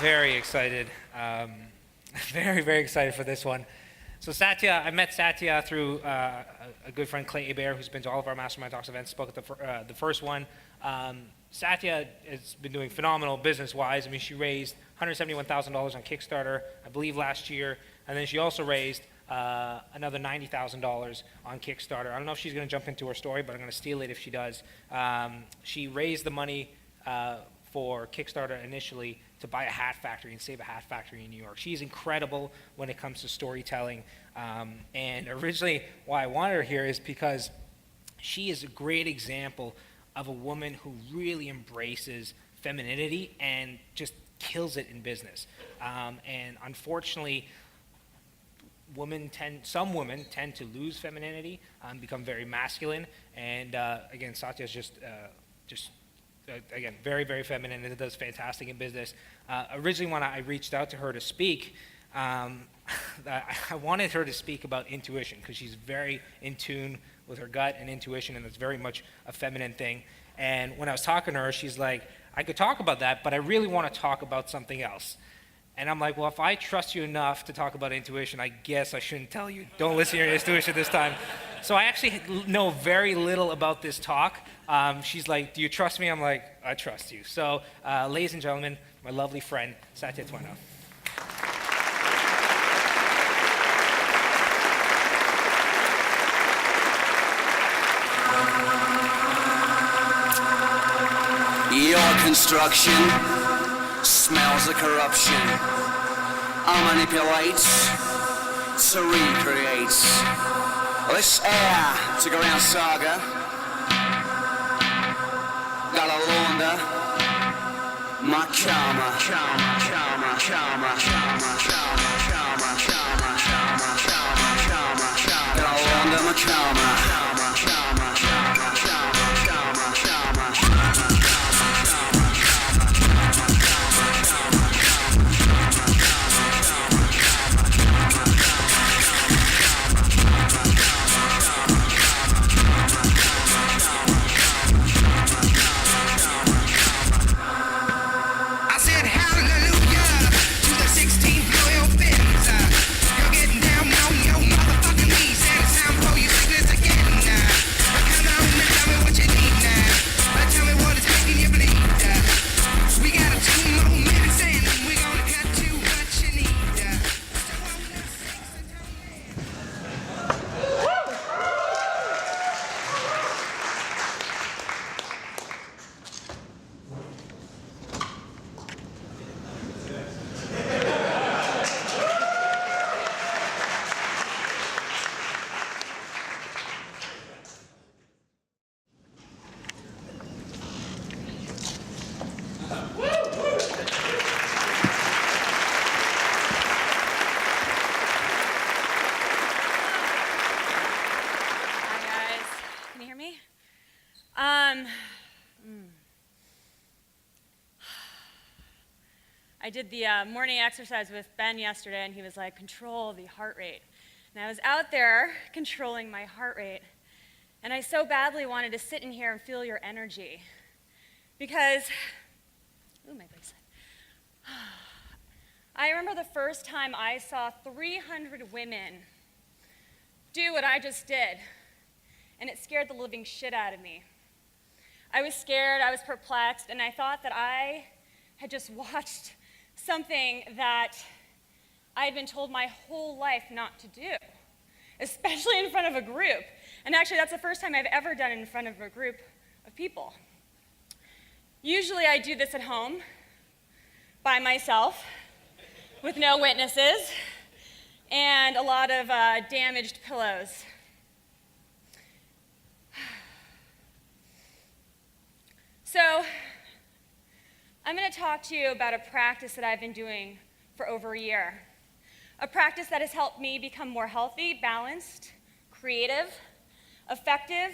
Very excited. Very excited for this one. So Satya, I met Satya through a good friend, Clay Hebert, who's been to all of our Mastermind Talks events, spoke at the first one. Satya has been doing phenomenal business-wise. I mean, she raised $171,000 on Kickstarter, I believe, last year, and then she also raised another $90,000 on Kickstarter. I don't know if she's going to jump into her story, but I'm going to steal it if she does. She raised the money for Kickstarter initially to buy a hat factory and save a hat factory in New York. She's incredible when it comes to storytelling. And originally why I wanted her here is because she is a great example of a woman who really embraces femininity and just kills it in business. And unfortunately, some women tend to lose femininity, become very masculine. And again, Satya's just again, very feminine and does fantastic in business. Originally, when I reached out to her to speak, I wanted her to speak about intuition because she's very in tune with her gut and intuition, and it's very much a feminine thing. And when I was talking to her, she's like, I could talk about that, but I really want to talk about something else. And I'm like, well, if I trust you enough to talk about intuition, I guess I shouldn't tell you, don't listen to your intuition this time. So I actually know very little about this talk. She's like, do you trust me? I'm like, I trust you. So ladies and gentlemen, my lovely friend, Satya Twino. Your construction smells of corruption. Manipulates to recreate. This air to go around saga. Gotta launder my karma. Gotta launder my karma. I did the morning exercise with Ben yesterday, and he was like, control the heart rate. And I was out there controlling my heart rate, and I so badly wanted to sit in here and feel your energy. Because, ooh, my legs. I remember the first time I saw 300 women do what I just did, and it scared the living shit out of me. I was scared, I was perplexed, and I thought that I had just watched something that I had been told my whole life not to do, especially in front of a group. And actually, that's the first time I've ever done it in front of a group of people. Usually I do this at home, by myself, with no witnesses, and a lot of damaged pillows. So, I'm going to talk to you about a practice that I've been doing for over a year. A practice that has helped me become more healthy, balanced, creative, effective,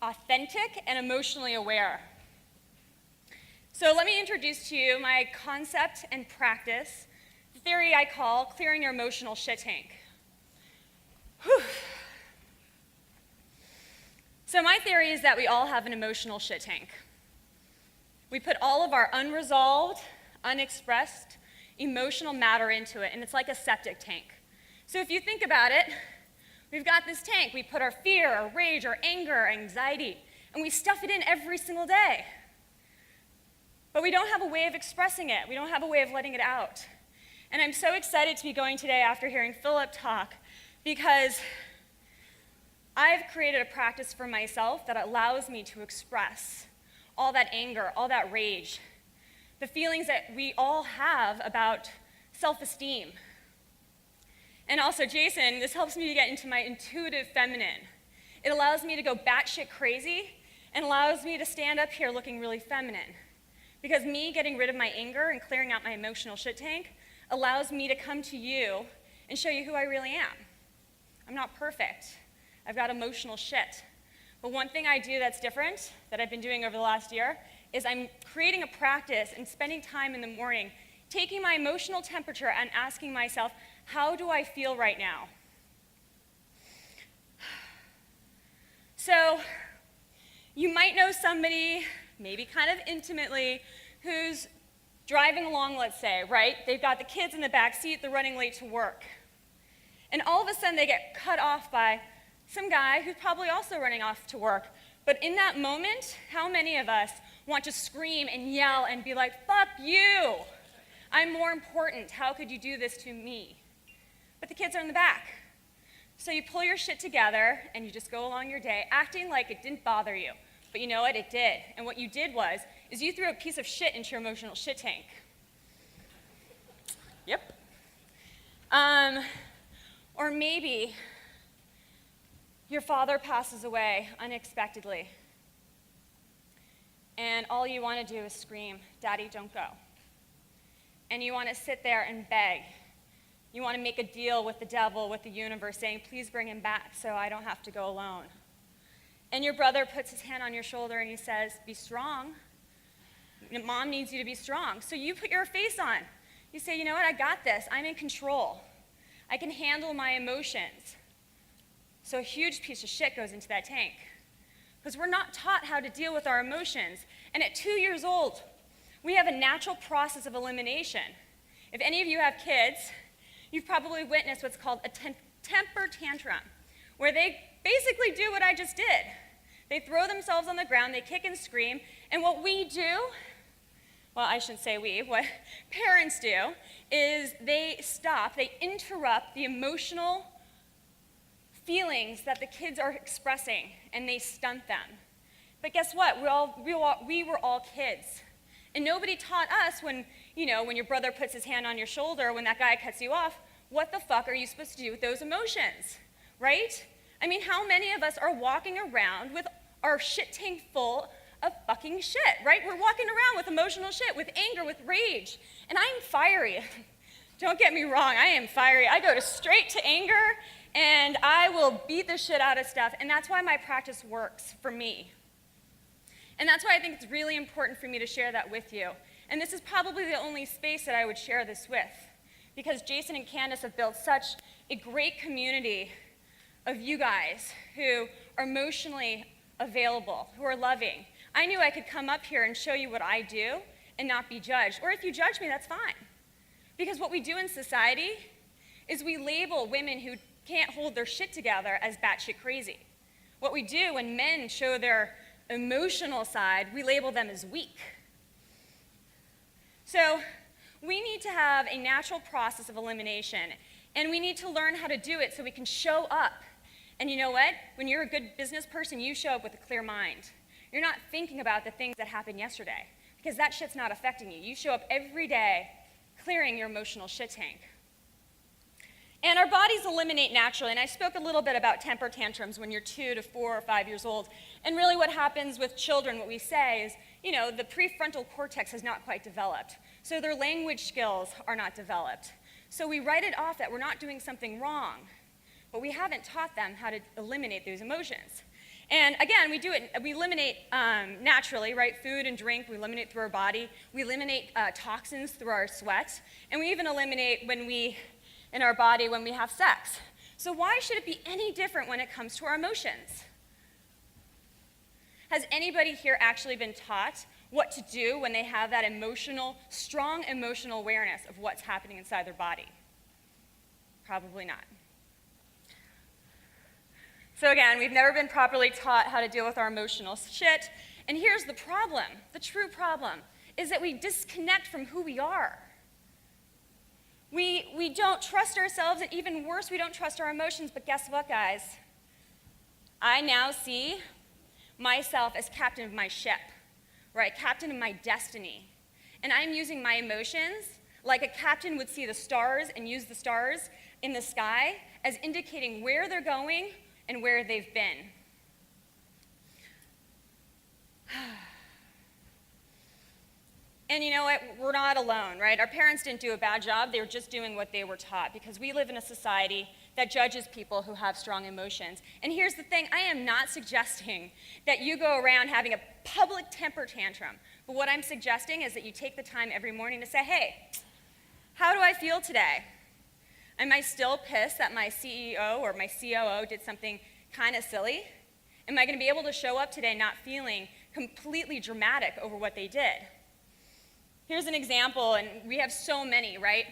authentic, and emotionally aware. So let me introduce to you my concept and practice, the theory I call clearing your emotional shit tank. Whew. So my theory is that we all have an emotional shit tank. We put all of our unresolved, unexpressed emotional matter into it, and it's like a septic tank. So if you think about it, we've got this tank. We put our fear, our rage, our anger, our anxiety, and we stuff it in every single day. But we don't have a way of expressing it. We don't have a way of letting it out. And I'm so excited to be going today after hearing Philip talk, because I've created a practice for myself that allows me to express all that anger, all that rage, the feelings that we all have about self-esteem. And also, Jason, this helps me to get into my intuitive feminine. It allows me to go batshit crazy and allows me to stand up here looking really feminine. Because me getting rid of my anger and clearing out my emotional shit tank allows me to come to you and show you who I really am. I'm not perfect. I've got emotional shit. But one thing I do that's different, that I've been doing over the last year, is I'm creating a practice and spending time in the morning taking my emotional temperature and asking myself, how do I feel right now? So you might know somebody, maybe kind of intimately, who's driving along, let's say, right? They've got the kids in the back seat, they're running late to work. And all of a sudden they get cut off by some guy who's probably also running off to work. But in that moment, how many of us want to scream and yell and be like, fuck you! I'm more important. How could you do this to me? But the kids are in the back. So you pull your shit together and you just go along your day acting like it didn't bother you. But you know what? It did. And what you did is you threw a piece of shit into your emotional shit tank. Yep. Or maybe your father passes away unexpectedly. And all you want to do is scream, Daddy, don't go. And you want to sit there and beg. You want to make a deal with the devil, with the universe, saying, please bring him back so I don't have to go alone. And your brother puts his hand on your shoulder and he says, be strong. Mom needs you to be strong. So you put your face on. You say, you know what, I got this. I'm in control. I can handle my emotions. So a huge piece of shit goes into that tank. Because we're not taught how to deal with our emotions. And at 2 years old, we have a natural process of elimination. If any of you have kids, you've probably witnessed what's called a temper tantrum, where they basically do what I just did. They throw themselves on the ground, they kick and scream, and what we do, well, I shouldn't say we, what parents do, is they stop, they interrupt the emotional feelings that the kids are expressing, and they stunt them. But guess what? We were all kids. And nobody taught us when your brother puts his hand on your shoulder, when that guy cuts you off, what the fuck are you supposed to do with those emotions, right? I mean, how many of us are walking around with our shit tank full of fucking shit, right? We're walking around with emotional shit, with anger, with rage. And I'm fiery. Don't get me wrong, I am fiery. I go straight to anger, and I will beat the shit out of stuff. And that's why my practice works for me. And that's why I think it's really important for me to share that with you. And this is probably the only space that I would share this with, because Jason and Candace have built such a great community of you guys who are emotionally available, who are loving. I knew I could come up here and show you what I do and not be judged. Or if you judge me, that's fine. Because what we do in society is we label women who can't hold their shit together as batshit crazy. What we do when men show their emotional side, we label them as weak. So we need to have a natural process of elimination, and we need to learn how to do it so we can show up. And you know what? When you're a good business person, you show up with a clear mind. You're not thinking about the things that happened yesterday, because that shit's not affecting you. You show up every day clearing your emotional shit tank. And our bodies eliminate naturally, and I spoke a little bit about temper tantrums when you're 2 to 4 or 5 years old. And really what happens with children, what we say is, the prefrontal cortex has not quite developed. So their language skills are not developed. So we write it off that we're not doing something wrong, but we haven't taught them how to eliminate those emotions. And again, we eliminate naturally, right? Food and drink, we eliminate through our body. We eliminate toxins through our sweat. And we even eliminate in our body when we have sex. So why should it be any different when it comes to our emotions? Has anybody here actually been taught what to do when they have that strong emotional awareness of what's happening inside their body? Probably not. So again, we've never been properly taught how to deal with our emotional shit. And here's the problem, the true problem, is that we disconnect from who we are. We don't trust ourselves, and even worse, we don't trust our emotions. But guess what, guys? I now see myself as captain of my ship, right? Captain of my destiny. And I'm using my emotions like a captain would see the stars and use the stars in the sky as indicating where they're going and where they've been. And you know what? We're not alone, right? Our parents didn't do a bad job. They were just doing what they were taught, because we live in a society that judges people who have strong emotions. And here's the thing, I am not suggesting that you go around having a public temper tantrum. But what I'm suggesting is that you take the time every morning to say, hey, how do I feel today? Am I still pissed that my CEO or my COO did something kind of silly? Am I going to be able to show up today not feeling completely dramatic over what they did? Here's an example, and we have so many, right?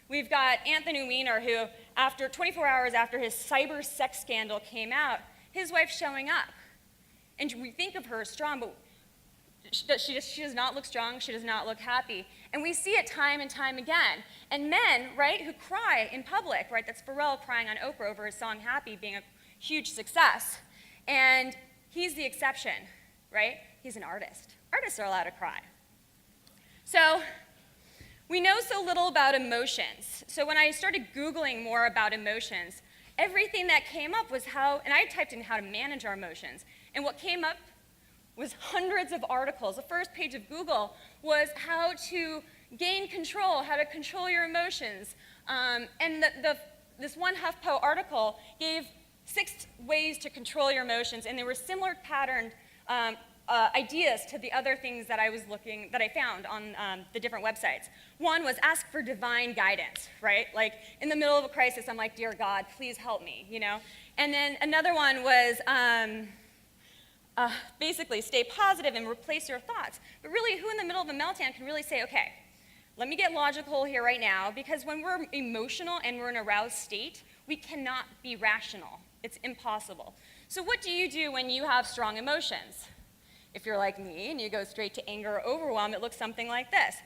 We've got Anthony Weiner, who, after 24 hours after his cyber sex scandal came out, his wife's showing up. And we think of her as strong, but she does not look strong, she does not look happy. And we see it time and time again. And men, right, who cry in public, right? That's Pharrell crying on Oprah over his song Happy being a huge success. And he's the exception, right? He's an artist. Artists are allowed to cry. So we know so little about emotions. So when I started Googling more about emotions, everything that came up was and I typed in how to manage our emotions. And what came up was hundreds of articles. The first page of Google was how to gain control, how to control your emotions. And this one HuffPo article gave 6 ways to control your emotions, and they were similar patterned ideas to the other things that I found on the different websites. One was ask for divine guidance, right? Like in the middle of a crisis, I'm like, dear God, please help me, you know? And then another one was basically stay positive and replace your thoughts. But really, who in the middle of a meltdown can really say, okay, let me get logical here right now, because when we're emotional and we're in a aroused state, we cannot be rational. It's impossible. So what do you do when you have strong emotions? If you're like me and you go straight to anger or overwhelm, it looks something like this.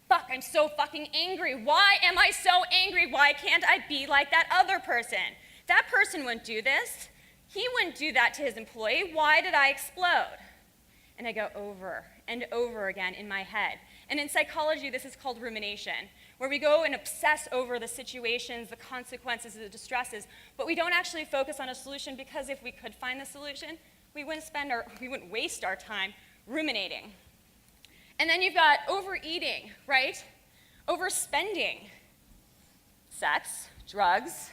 Fuck, I'm so fucking angry. Why am I so angry? Why can't I be like that other person? That person wouldn't do this. He wouldn't do that to his employee. Why did I explode? And I go over and over again in my head. And in psychology, this is called rumination, where we go and obsess over the situations, the consequences, the distresses, but we don't actually focus on a solution, because if we could find the solution, we wouldn't waste our time ruminating. And then you've got overeating, right? Overspending, sex, drugs,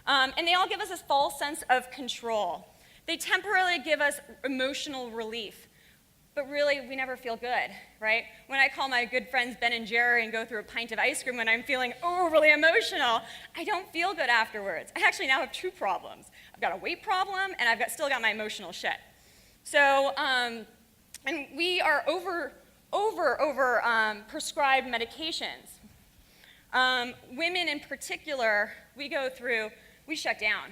and they all give us this false sense of control. They temporarily give us emotional relief, but really we never feel good, right? When I call my good friends Ben and Jerry and go through a pint of ice cream when I'm feeling overly emotional, I don't feel good afterwards. I actually now have 2 problems. I've got a weight problem, and I've still got my emotional shit. So, and we are over prescribed medications. Women in particular, we shut down.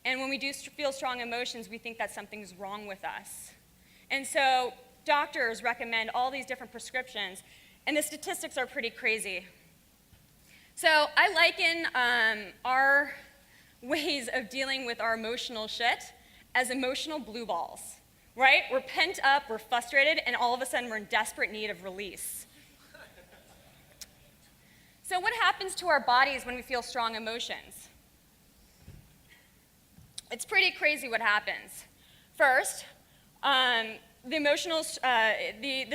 And when we do feel strong emotions, we think that something's wrong with us. And so doctors recommend all these different prescriptions, and the statistics are pretty crazy. So I liken our ways of dealing with our emotional shit as emotional blue balls, right? We're pent up, we're frustrated, and all of a sudden we're in desperate need of release. So what happens to our bodies when we feel strong emotions? It's pretty crazy what happens. First, the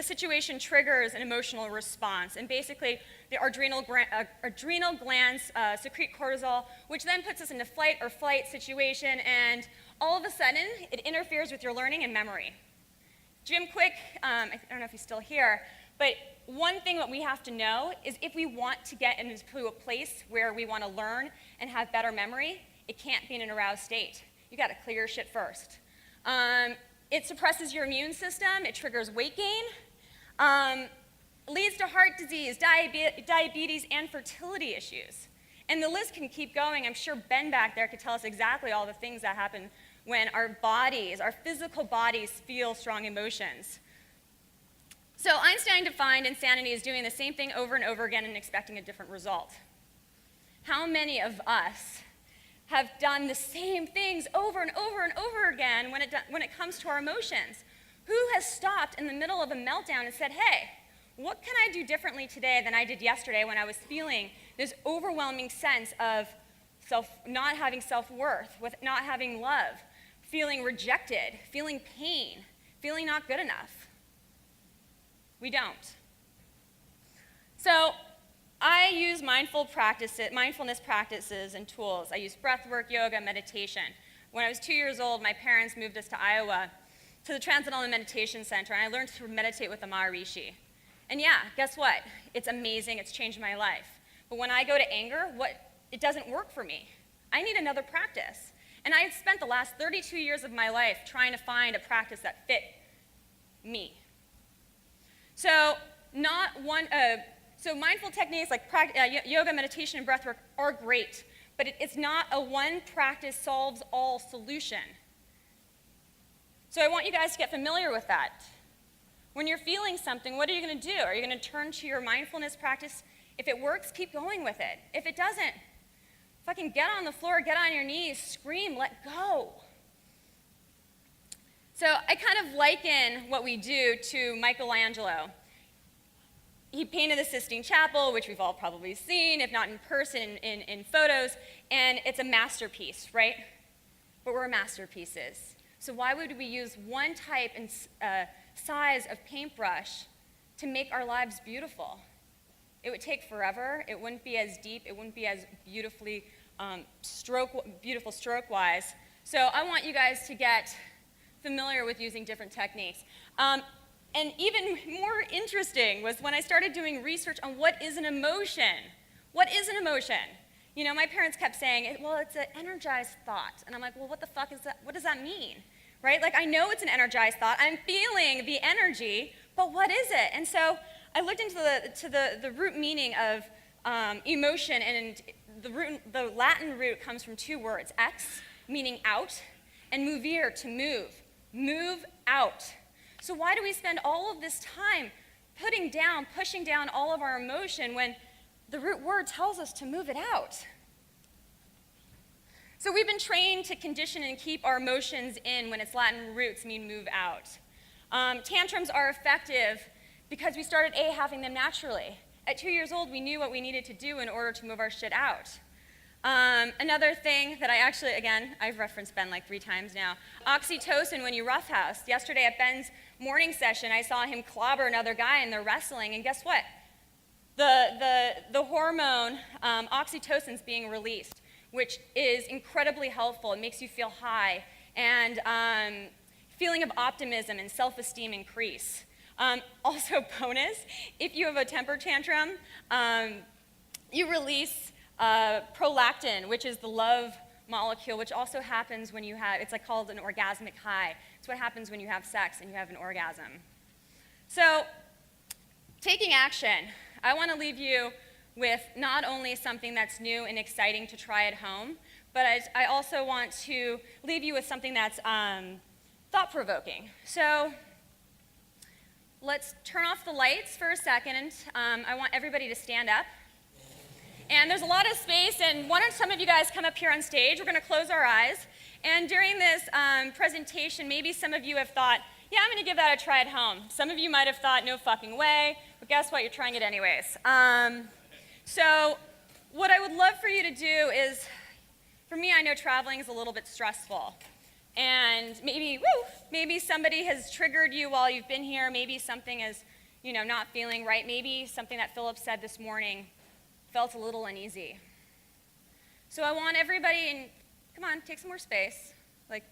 situation triggers an emotional response, and basically the adrenal glands secrete cortisol, which then puts us into fight or flight situation, and all of a sudden it interferes with your learning and memory. Jim Quick, I don't know if he's still here, but one thing that we have to know is if we want to get into a place where we want to learn and have better memory, it can't be in an aroused state. You got to clear your shit first. It suppresses your immune system. It triggers weight gain. Leads to heart disease, diabetes, and fertility issues. And the list can keep going. I'm sure Ben back there could tell us exactly all the things that happen when our bodies, our physical bodies, feel strong emotions. So Einstein defined insanity as doing the same thing over and over again and expecting a different result. How many of us have done the same things over and over and over again when it comes to our emotions? Who has stopped in the middle of a meltdown and said, hey, what can I do differently today than I did yesterday when I was feeling this overwhelming sense of not having self-worth, with not having love, feeling rejected, feeling pain, feeling not good enough? We don't. So I use mindfulness practices and tools. I use breath work, yoga, meditation. When I was 2 years old, my parents moved us to Iowa to the Transcendental Meditation Center, and I learned to meditate with the Maharishi. And yeah, guess what? It's amazing. It's changed my life. But when I go to anger, it doesn't work for me. I need another practice. And I had spent the last 32 years of my life trying to find a practice that fit me. So mindful techniques like yoga, meditation, and breathwork are great, but it's not a one practice solves all solution. So I want you guys to get familiar with that. When you're feeling something, what are you going to do? Are you going to turn to your mindfulness practice? If it works, keep going with it. If it doesn't, fucking get on the floor, get on your knees, scream, let go. So I kind of liken what we do to Michelangelo. He painted the Sistine Chapel, which we've all probably seen, if not in person, in photos, and it's a masterpiece, right? But we're masterpieces. So why would we use one type and size of paintbrush to make our lives beautiful? It would take forever. It wouldn't be as deep. It wouldn't be as beautiful stroke-wise. So I want you guys to get familiar with using different techniques. And even more interesting was when I started doing research on what is an emotion. What is an emotion? You know, my parents kept saying, well, it's an energized thought. And I'm like, well, what the fuck is that? What does that mean? Right? Like, I know it's an energized thought. I'm feeling the energy, but what is it? And so I looked into the root meaning of emotion, and the Latin root comes from two words, ex, meaning out, and movere, to move. Move out. So why do we spend all of this time pushing down all of our emotion when the root word tells us to move it out? So we've been trained to condition and keep our emotions in when its Latin roots mean move out. Tantrums are effective because we started having them naturally. At 2 years old, we knew what we needed to do in order to move our shit out. Another thing that I've referenced Ben like 3 times now, oxytocin when you roughhouse. Yesterday at Ben's morning session, I saw him clobber another guy and they're wrestling, and guess what? The hormone oxytocin is being released, which is incredibly helpful. It makes you feel high, and feeling of optimism and self-esteem increase. Also bonus, if you have a temper tantrum, you release prolactin, which is the love molecule, which also happens when it's like called an orgasmic high. It's what happens when you have sex and you have an orgasm. So, taking action. I want to leave you with not only something that's new and exciting to try at home, but I also want to leave you with something that's thought-provoking. So, let's turn off the lights for a second. I want everybody to stand up. And there's a lot of space, and why don't some of you guys come up here on stage? We're going to close our eyes. And during this presentation, maybe some of you have thought, yeah, I'm going to give that a try at home. Some of you might have thought, no fucking way, but guess what? You're trying it anyways. So what I would love for you to do is, for me, I know traveling is a little bit stressful. And maybe somebody has triggered you while you've been here. Maybe something is, not feeling right. Maybe something that Philip said this morning felt a little uneasy. So I want everybody, and come on, take some more space. Like,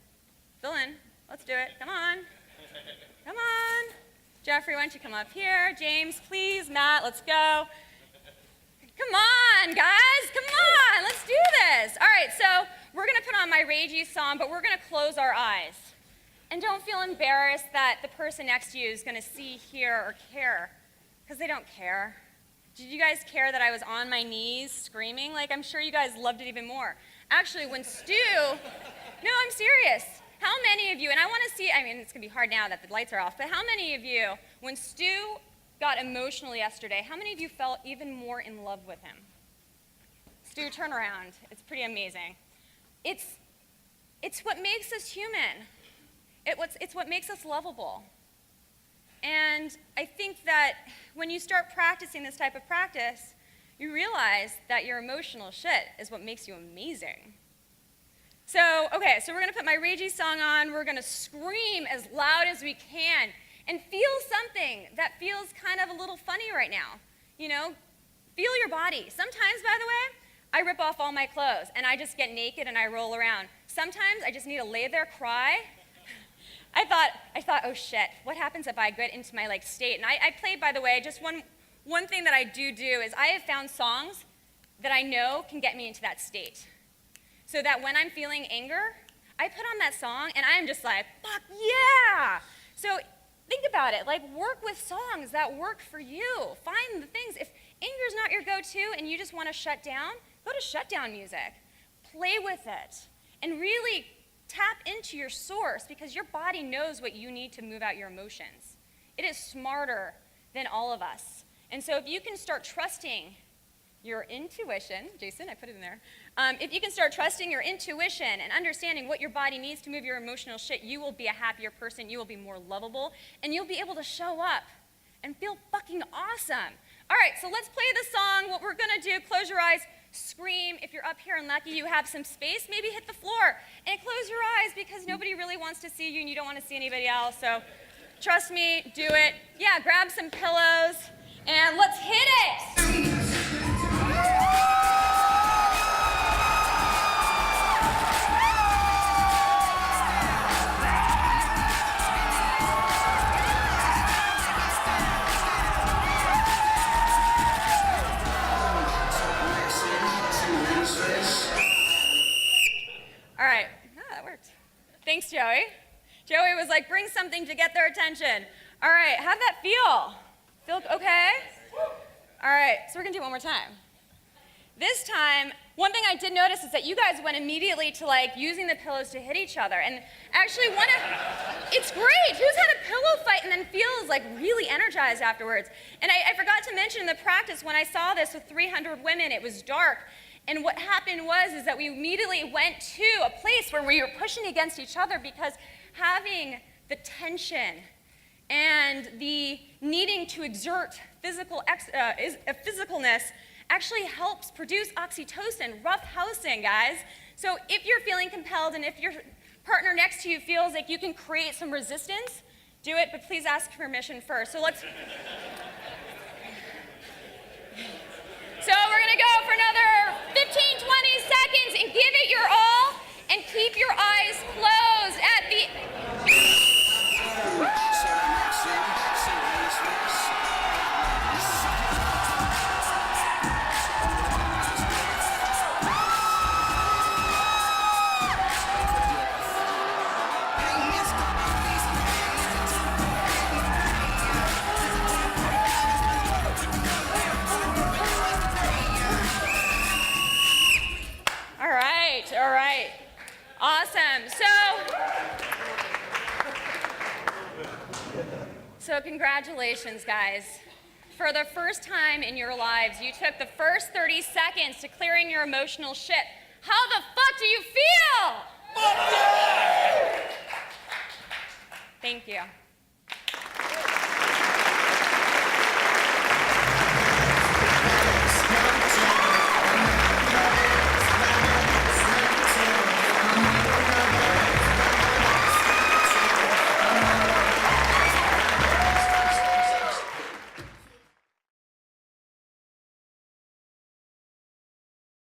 fill in. Let's do it. Come on. Come on. Jeffrey, why don't you come up here? James, please. Matt, let's go. Come on, guys. Come on. Let's do this. All right, so we're going to put on my Ragey song, but we're going to close our eyes. And don't feel embarrassed that the person next to you is going to see, hear, or care, because they don't care. Did you guys care that I was on my knees screaming? Like, I'm sure you guys loved it even more. Actually, when Stu, no, I'm serious. How many of you, and I want to see, I mean, it's going to be hard now that the lights are off, but how many of you, when Stu got emotional yesterday, how many of you felt even more in love with him? Stu, turn around. It's pretty amazing. It's what makes us human. It's what makes us lovable. And I think that when you start practicing this type of practice, you realize that your emotional shit is what makes you amazing. So, okay, so we're going to put my ragey song on. We're going to scream as loud as we can and feel something that feels kind of a little funny right now. You know, feel your body. Sometimes, by the way, I rip off all my clothes and I just get naked and I roll around. Sometimes I just need to lay there, cry. I thought, oh shit, what happens if I get into my state? And I played, by the way, just one thing that I do is I have found songs that I know can get me into that state. So that when I'm feeling anger, I put on that song and I am just like, fuck yeah! So think about it, work with songs that work for you. Find the things. If anger's not your go-to and you just want to shut down, go to shutdown music. Play with it. And really tap into your source because your body knows what you need to move out your emotions. It is smarter than all of us. And so if you can start trusting your intuition, Jason, I put it in there. If you can start trusting your intuition and understanding what your body needs to move your emotional shit, you will be a happier person, you will be more lovable, and you'll be able to show up and feel fucking awesome. All right, so let's play the song. What we're gonna do, close your eyes, scream. If you're up here and lucky you have some space, maybe hit the floor and close your eyes because nobody really wants to see you and you don't want to see anybody else. So trust me, do it. Yeah, grab some pillows and let's hit it. All right, that worked. Thanks, Joey. Joey was like, bring something to get their attention. All right, how'd that feel? Feel okay? All right, so we're gonna do it one more time. This time, one thing I did notice is that you guys went immediately to using the pillows to hit each other. And actually it's great. Who's had a pillow fight and then feels really energized afterwards? And I forgot to mention in the practice, when I saw this with 300 women, it was dark. And what happened is that we immediately went to a place where we were pushing against each other because having the tension and the needing to exert physicalness actually helps produce oxytocin, rough housing, guys. So if you're feeling compelled and if your partner next to you feels like you can create some resistance, do it, but please ask permission first. So So we're gonna go for another 15, 20 seconds and give it your all and keep your eyes closed at the... All right. Awesome. So congratulations, guys. For the first time in your lives, you took the first 30 seconds to clearing your emotional shit. How the fuck do you feel? Thank you.